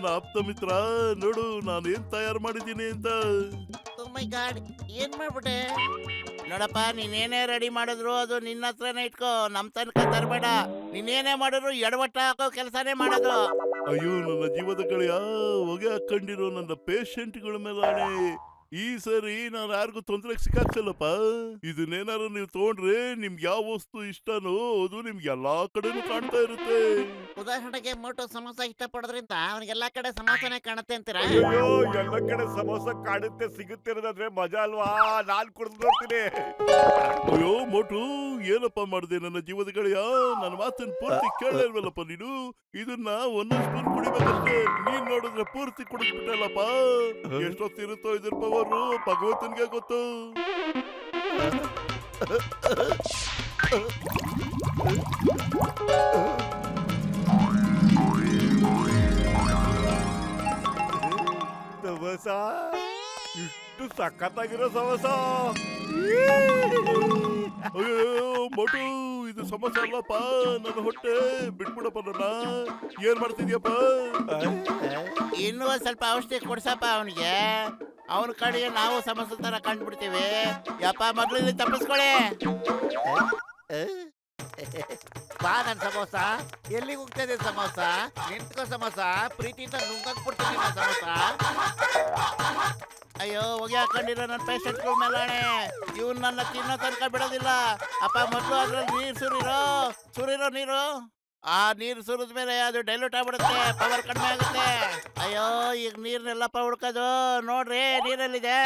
ನನ್ನ ಆಪ್ತ ಮಿತ್ರ. ನೋಡು ನಾನು ಏನ್ ತಯಾರು ಮಾಡಿದ್ದೀನಿ ಅಂತ. ಓ ಮೈ ಗಾಡ್, ಏನ್ ಮಾಡ್ಬಿಟ್ಟೆ? ನೋಡಪ್ಪ, ನೀನೇನೇ ರೆಡಿ ಮಾಡಿದ್ರು ಅದು ನಿನ್ನ ಹತ್ರನೇ ಇಟ್ಕೋ, ನಮ್ ತನಕ ತರಬೇಡ. ನೀನೇನೇ ಮಾಡಿದ್ರು ಎಡವಟ್ಟ ಹಾಕೋ ಕೆಲಸನೇ ಮಾಡೋದು. ಅಯ್ಯೋ ನನ್ನ ಜೀವದ ಗೆಳೆಯ, ಹೊಗೆ ಹಾಕೊಂಡಿರೋ ನನ್ನ ಪೇಷಂಟ್ಗಳ ಮೇಲೆ ಆಣೆ. ಈ ಸರಿ ನಾನು ಯಾರಿಗೂ ತೊಂದರೆಗೆ ಸಿಕ್ಕಾಕ್ಸಲ್ಲಪ್ಪ. ಇದನ್ನೇನಾರು ನೀವು ತಗೊಂಡ್ರೆ ನಿಮ್ಗೆ ಯಾವ ವಸ್ತು ಇಷ್ಟನೋ ಅದು ನಿಮ್ಗೆ ಎಲ್ಲಾ ಕಡೆನೂ ಕಾಣ್ತಾ ಇರುತ್ತೆ. ಉದಾಹರಣೆಗೆ ಮೋಟೋ ಸಮೋಸ ಇಷ್ಟಪಡೋದ್ರಿಂದ ಅವನಿಗೆಲ್ಲಾ ಕಡೆ ಸಮೋಸನೆ ಕಾಣುತ್ತೆ ಅಂತೀರಾ? ಅಯ್ಯೋ, ಎಲ್ಲ ಕಡೆ ಸಮೋಸ ಕಾಣುತ್ತೆ ಸಿಗುತ್ತೆ ಅನ್ನೋದಾದ್ರೆ ಮಜಾ ಅಲ್ವಾ? ನಾನ್ ಕುಡ್ದು ನೋಡ್ತೀನಿ. ಅಯ್ಯೋ ಮೋಟು, ಏನಪ್ಪ ಮಾಡಿದೆ ನನ್ನ ಜೀವದ ಗೆಳೆಯ? ನನ್ನ ಮಾತನ್ನ ಪೂರ್ತಿ ಕೇಳಲ್ವಲ್ಲಪ್ಪ ನೀನು. ಇದನ್ನ ಒಂದೊಂದು ಸ್ಪೂನ್ ಕುಡಿಬೇಕಷ್ಟೇ. ನೀನ್ ನೋಡಿದ್ರೆ ಪೂರ್ತಿ ಕುಡಿದ್ಬಿಟ್ಟಲ್ಲಪ್ಪ. ಎಷ್ಟೊತ್ತಿರುತ್ತೋ ಇದ್ರ ಪವರು ಭಗವಂತನ್ಗೆ ಗೊತ್ತು. ಸಮೋಸ, ಇಷ್ಟು ಸಖತ್ತಾಗಿರೋ ಸಮೋಸ. ಅಯ್ಯೋ ಮೋಟು, ಇದು ಸಮಸ್ಯೆ ಅಲ್ಲಪ್ಪ. ನನ್ನ ಹೊಟ್ಟೆ ಬಿಟ್ಬಿಡಪ್ಪ. ನನ್ನ ಏನ್ ಮಾಡ್ತಿದ್ಯಪ್ಪ? ಇನ್ನೂ ಒಂದ್ ಸ್ವಲ್ಪ ಔಷಧಿ ಕೊಡ್ಸಪ್ಪ ಅವನಿಗೆ. ಅವನ ಕಡೆಗೆ ನಾವು ಸಮಸ್ಯೆ ತರ ಕಂಡ್ಬಿಡ್ತೀವಿ. ಯಪ್ಪ, ಮಗ್ಳಿಂದ ತಪ್ಪಿಸ್ಕೊಳೆ. ಬಾ ನನ್ ಸಮೋಸ. ಎಲ್ಲಿಗೆ ಹೋಗ್ತದೆ ಸಮೋಸ? ನಿಂತ್ಕೋ ಸಮೋಸ. ಪ್ರೀತಿಯಿಂದ ನುಂಗಾಕ್ಬಿಡ್ತೀನಿ ನನ್ ಸಮೋಸ. ಅಯ್ಯೋ, ಹೋಗಿ ಹಾಕೊಂಡಿರೋ ನನ್ನ ಪೇಷಂಟ್ಗಳ ಮೇಲಾಣೆ. ಇವ್ನು ನನ್ನ ತಿನ್ನೋ ತನಕ ಬಿಡೋದಿಲ್ಲ. ಅಪ್ಪ, ಮೊದಲು ಅದ್ರಲ್ಲಿ ನೀರು ಸುರಿರೋ ನೀರು. ಆ ನೀರು ಸುರಿದ ಮೇಲೆ ಅದು ಡೈಲ್ಯೂಟ್ ಆಗ್ಬಿಡುತ್ತೆ, ಪವರ್ ಕಡಿಮೆ ಆಗುತ್ತೆ. ಅಯ್ಯೋ, ಈಗ ನೀರ್ನೆಲ್ಲಪ್ಪ ಹುಡ್ಕೋದು. ನೋಡ್ರಿ ನೀರಲ್ಲಿದೆ.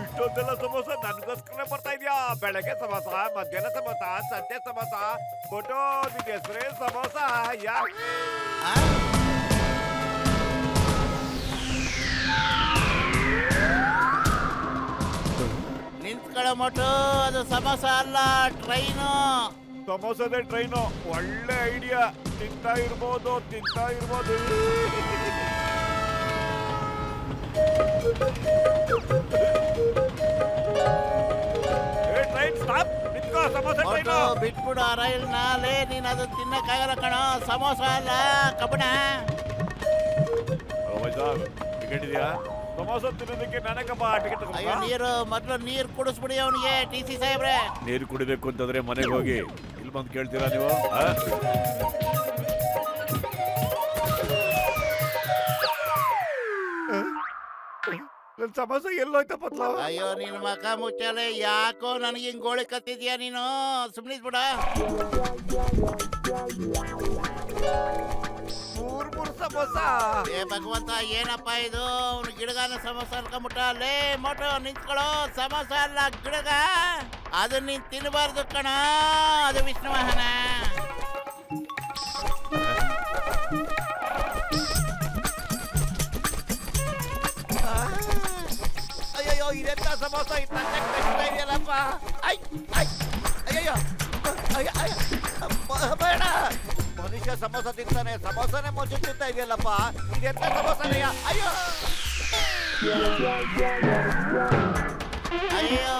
ಇಷ್ಟೊಂದೆಲ್ಲ ಸಮೋಸ ನನ್ಗೋಸ್ಕರ ಬರ್ತಾ ಇದ್ಯಾ? ಬೆಳಗ್ಗೆ ಸಮೋಸ, ಮಧ್ಯಾಹ್ನ ಸಮೋಸ, ಸಂಜೆ ಸಮೋಸ. ಫೋಟೋ, ನಿನ್ ಹೆಸರೇ ಸಮೋಸ. ನಿಂತ್ಕೊಳ್ಳೋ ಮೋಟು, ಅದು ಸಮೋಸ ಅಲ್ಲ, ಟ್ರೈನು. ಸಮೋಸದೇ ಟ್ರೈನು. ಒಳ್ಳೆ ಐಡಿಯಾ. ತಿಂತಾ ಇರ್ಬೋದು. Train stop. ನಿಂತ್ಕೋ, ಸಮೋಸ ಟ್ರೈನು. ಬಿಟ್ಬಿಡು ಆ ರೈಲ್ನ. ಲೇ, ನೀನ್ ಅದು ತಿನ್ನಕ್ಕಾಗಲ್ಲ ಕಣೋ. ಸಮೋಸ ಅಲ್ಲ, ಕಬ್ಬಣ. ಟಿಕೆಟ್ ಇದೆಯಾ? ಸಮೋಸ ತಿನ್ನೋದಕ್ಕೆ ನನಗಪ್ಪ ಟಿಕೆಟ್. ಅಯ್ಯೋ, ನೀರು ಮೊದ್ಲು ನೀರು ಕುಡಿಸ್ಬಿಡಿ ಅವನಿಗೆ. ಟಿ ಸಿ ಸಾಹೇಬ್ರೆ, ನೀರು ಕುಡಿಬೇಕು ಅಂತಂದ್ರೆ ಮನೆಗೆ ಹೋಗಿ ಇಲ್ಲಿ ಬಂದು ಕೇಳ್ತೀರಾ ನೀವು? ನನ್ ಸಮೋಸ ಎಲ್ಲೋಯ್ತಪ್ಪ? ಅಯ್ಯೋ, ನಿನ್ ಮಕ ಮುಚ್ಚಲೆ. ಯಾಕೋ ನನಗೆ ಹಿಂಗ್ ಗೋಳಿ ಕತ್ತಿದ್ಯಾ ನೀನು? ಸುಮ್ನಿದ್ಬಿಡ. ಮೂರ್ ಸಮೋಸ. ಏ ಭಗವಂತ, ಏನಪ್ಪ ಇದು? ಅವ್ನು ಗಿಡಗಾನ ಸಮೋಸ ಅನ್ಕೊಂಬಿಟ್ಟ. ಲೇ ಮೋಟೋ, ನಿಂತ್ಕೊಳ್ಳೋ. ಸಮೋಸ ಅಲ್ಲ, ಗಿಡಗ. ಅದು ನೀನ್ ತಿನ್ನಬಾರ್ದು ಕಣ. ಅದು ವಿಷ್ಣು ವಾಹನ. ಅಯ್ಯೋ, ಇದೆಂತ ಸಮೋಸ? ಇದೆಯಲ್ಲಪ್ಪ. ಅಯ್ಯೋ, ಬೇಡ. ಮನುಷ್ಯ ಸಮೋಸ ತಿಂತಾನೆ, ಸಮೋಸನೇ ಮೊದಲು ತಿಂತಾ ಇದೆಯಲ್ಲಪ್ಪ. ಇದೆಂತ ಸಮೋಸನೆಯ? ಅಯ್ಯೋ ಅಯ್ಯೋ,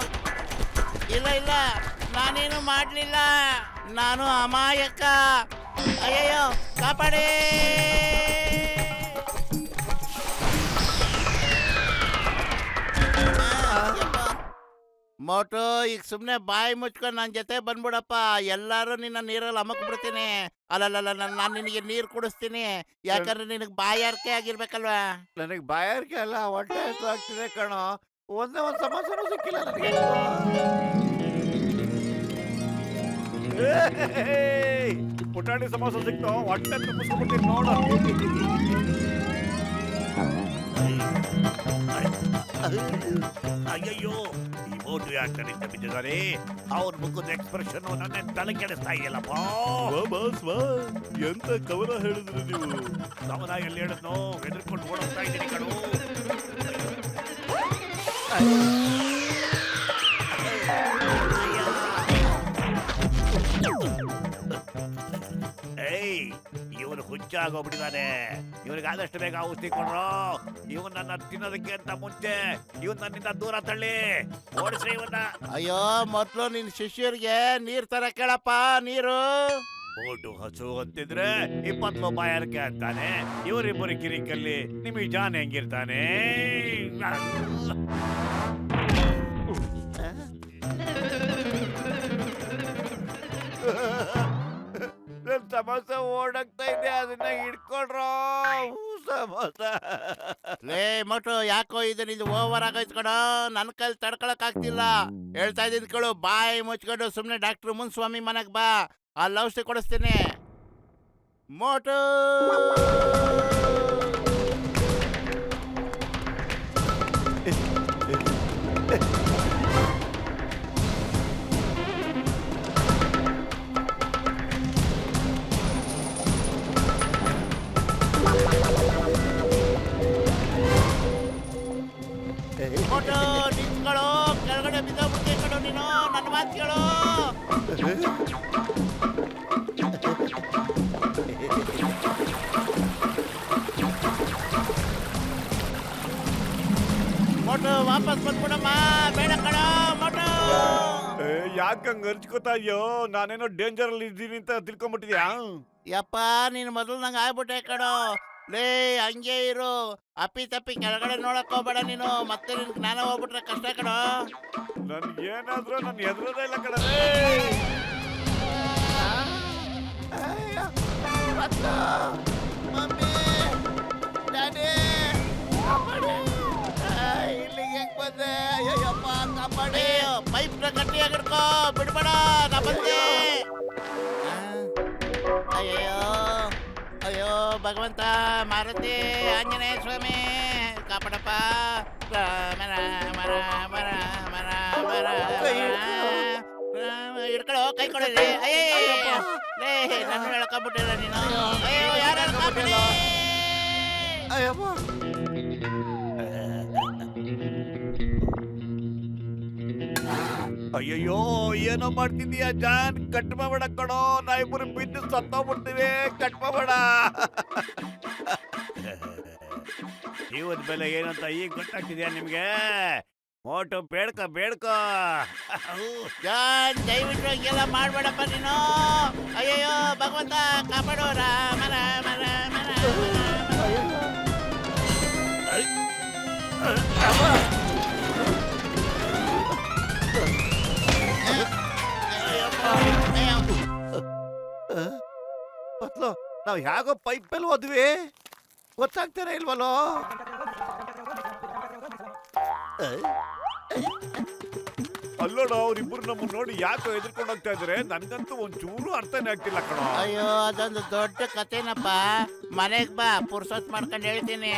ಇಲ್ಲ, ನಾನೇನು ಮಾಡ್ಲಿಲ್ಲ. ನಾನು ಅಮಾಯಕ. ಅಯ್ಯಯ್ಯೋ, ಕಾಪಾಡಿ. ಮೋಟೋ, ಈಗ ಸುಮ್ನೆ ಬಾಯಿ ಮುಚ್ಕೊಂಡು ನನ್ನ ಜೊತೆ ಬಂದ್ಬಿಡಪ್ಪ. ಎಲ್ಲಾರು ನಿನ್ನ ನೀರಲ್ಲಿ ಅಮಕ್ ಬಿಡ್ತೀನಿ. ಅಲ್ಲಲ್ಲ, ನಾನು ನಿನಗೆ ನೀರು ಕುಡಿಸ್ತೀನಿ. ಯಾಕಂದ್ರೆ ನಿನಗೆ ಬಾಯಾರಿಕೆ ಆಗಿರ್ಬೇಕಲ್ವಾ? ನನಗೆ ಬಾಯಾರಿಕೆ ಅಲ್ಲ, ಹೊಟ್ಟೆ ಆಗ್ತಿದೆ ಕಣೋ. ಒಂದೇ ಒಂದು ಸಮೋಸನೂ ಸಿಕ್ಕಿಲ್ಲ ನನಗೆ. ಪುಟಾಣಿ ಸಮೋಸ ಸಿಕ್ತು, ಹೊಟ್ಟೆ ತುಂಬಿಸ್ಕೊಂಡ್ಬಿಡ್ತೀನಿ ನೋಡು. ಅಯ್ಯಯ್ಯೋ, ಈ ಮೋಟು ಯಾಕೆ ನಿಂತ ಬಿದ್ದಿದ್ದಾರೆ? ಅವ್ರ ಮುಖದ ಎಕ್ಸ್ಪ್ರೆಷನ್ ನನ್ನ ತಲೆ ಕೆಡಿಸ್ತಾ ಇದೆಯಲ್ಲಪ್ಪ. ಎಂತ ಕವನ ಹೇಳಿದ್ರಿ ನೀವು? ಕವನ ಎಲ್ಲಿ ಹೇಳಿದ್ನೋ? ಹೆದರ್ಕೊಂಡು ಓಡೋಗ್ತಾ ಇದ್ದೀನಿ ಕಣೋ. ಆಗೋಗ್ಬಿಟ್ಟಿದ್ದಾನೆ. ಇವನಿಗೆ ಆದಷ್ಟು ಬೇಗ ಔಷಧಿ ಕೊಡ್ರು. ಇವನ್ ನನ್ನ ತಿನ್ನೋದಕ್ಕೆ ಅಂತ ಮುಂಚೆ ಇವನ್ ನನ್ನಿಂದ ದೂರ ತಳ್ಳಿ ಓಡಿಸ್ರಿ ಇವನ್ನ. ಅಯ್ಯೋ ಮೊದ್ಲು ನಿನ್ ಶಿಷ್ಯರಿಗೆ ನೀರ್ ತರ ಕೇಳಪ್ಪ, ನೀರು. ಓಟು ಹಸು ಅಂತಿದ್ರೆ 20 ರೂಪಾಯಿ ಅಂತಾನೆ. ಇವರಿಬ್ಬರು ಕಿರಿಕಲ್ಲಿ ನಿಮಗೆ ಜಾನ್ ಹೆಂಗಿರ್ತಾನೆ? ನನ್ ಸಮೋಸ ಓಡಾಗ್ತಾ ಇದೆ, ಅದನ್ನ ಹಿಡ್ಕೊಳ್ರೋ ಸಮೋಸ. ಲೇ ಮೊಟ್ಟು, ಯಾಕೋ ಇದು ಓವರ್ ಆಗೋಯ್ತು ಕಣೋ, ನನ್ನ ಕೈಲಿ ತಡ್ಕೊಳಕ್ ಆಗ್ತಿಲ್ಲ. ಹೇಳ್ತಾ ಇದ್ದಿದ್ ಕೇಳು, ಬಾಯಿ ಮುಚ್ಕೊಂಡು ಸುಮ್ನೆ ಡಾಕ್ಟರ್ ಮುನ್ಸ್ವಾಮಿ ಮನೆಗ್ ಬಾ, ಅಲ್ಲಿ ಔಷಧಿ ಕೊಡಿಸ್ತೀನಿ. ಮೋಟು ಮೋಟು ನಿಂತ್ಕೊಳ್ಳೋ, ಕೆಳಗಡೆ ಬಿದ್ದೋಗ್ಬಿಡ್ತೀಯ ಕಣೋ ನೀನು, ನನ್ನ ಮಾತು ಕೇಳು. ಮೋಟು ವಾಪಸ್ ಬಂದ್ಬಿಡಮ್ಮ, ಬೇಡ ಕಣೋ ಮೋಟು. ಯಾಕಂಗ ಅರ್ಚ್ಕೋತಾ ಇದೆಯೋ? ನಾನೇನೋ ಡೇಂಜರ್ ಅಲ್ಲಿ ಇದ್ದೀನಿ ಅಂತ ತಿಳ್ಕೊಂಡ್ಬಿಟ್ಟಿದ್ಯಾ? ಯಪ್ಪ, ನೀನು ಮೊದಲು ನಂಗೆ ಆಗ್ಬಿಟ್ಟೆ ಕಣೋ. ಲೇ ಹಂಗೆ ಇರು, ಅಪ್ಪಿ ತಪ್ಪಿ ಕೆಳಗಡೆ ನೋಡಕ್ ಹೋಗ್ಬೇಡ ನೀನು, ಮತ್ತೆ ನಿನ್ ಜ್ಞಾನ ಹೋಗ್ಬಿಟ್ರೆ ಕಷ್ಟ ಕಣೋ. ನನ್ಗೆ ಏನಾದ್ರೂ ನನ್ನ ಎದುರದೇ ಇಲ್ಲ ಕಣಲೇ. ಮಮ್ಮಿ, ಡ್ಯಾಡಿ, ಇಲ್ಲಿಗೆ ಹೆಂಗ್ ಬಂದೆ? ಅಯ್ಯಪ್ಪ ಕಾಪಾಡಿ, ಪೈಪ್ ಗಟ್ಟಿಯಾಗಿ ಹಿಡ್ಕೋ, ಬಿಡ್ಬೇಡ, ನಾ ಬಂದೆ. ಅಯ್ಯೋ ಅಯ್ಯೋ ಭಗವಂತ, ಮಾರುತಿ, ಆಂಜನೇಯ ಸ್ವಾಮಿ, ಕಾಪಾಡಪ್ಪ. ರಾಮ ರಾಮ ರಾಮ ರಾಮ ರಾಮ ರಾಮ. ಹಿಡ್ಕೊಳ್ಳೋ, ಕೈ ಕೊಡಲಿ. ಅಯ್ಯೋ ಲೇ, ನನ್ನ ಹೇಳ್ಕೊಂಡ್ಬಿಟ್ಟಿಲ್ಲ ನೀನು. ಅಯ್ಯೋ, ಯಾರು ಕಾಪಾಡಿ. ಅಯ್ಯಯ್ಯೋ, ಏನೋ ಮಾಡ್ತಿದೀಯ ಜಾನ್? ಕಟ್ ಮಾಡಬೇಡ ಕಣೋ, ನಾ ಇಬ್ಬರು ಬಿದ್ದು ಸತ್ತೋಗ್ಬಿಡ್ತೀವಿ. ಕಟ್ ಮಾಡಬೇಡ. ಜೀವದ ಬೆಲೆ ಏನಂತ ಈಗ ಗೊತ್ತಾಗ್ತಿದ್ಯಾ ನಿಮ್ಗೆ? ಮೋಟು ಬೇಡ್ಕೊ ಬೇಡ್ಕೊ. ಜಾನ್, ದಯವಿಟ್ಟು ಹಂಗೆಲ್ಲ ಮಾಡ್ಬೇಡಪ್ಪ ನೀನು. ಅಯ್ಯಯ್ಯೋ ಭಗವಂತ, ಕಾಪಾಡೋ. ರಾಮ ರಾಮ ರಾಮ ಮತ್ಲು ನಾವ್ ಹೇಗೋ ಪೈಪ್ ಮೇಲೆ ಹೋದ್ವಿ, ಗೊತ್ತಾಗ್ತಾನೆ ಇಲ್ವಲ್ಲೋ? ಅಲ್ಲೋಡ, ಅವ್ರಿಬ್ರು ನಮ್ಮನ್ನ ನೋಡಿ ಯಾಕೋ ಎದ್ರಕೊಂಡು ಹೋಗ್ತಾ ಇದಾರೆ? ನನ್ಗಂತೂ ಒಂಚೂರು ಅರ್ಥನೇ ಆಗ್ತಿಲ್ಲ ಕಣೋ. ಅಯ್ಯೋ, ಅದೊಂದು ದೊಡ್ಡ ಕಥೆನಪ್ಪ. ಮನೆಗ್ ಬಾ, ಪುರ್ಸೊತ್ ಮಾಡ್ಕೊಂಡು ಹೇಳ್ತೀನಿ.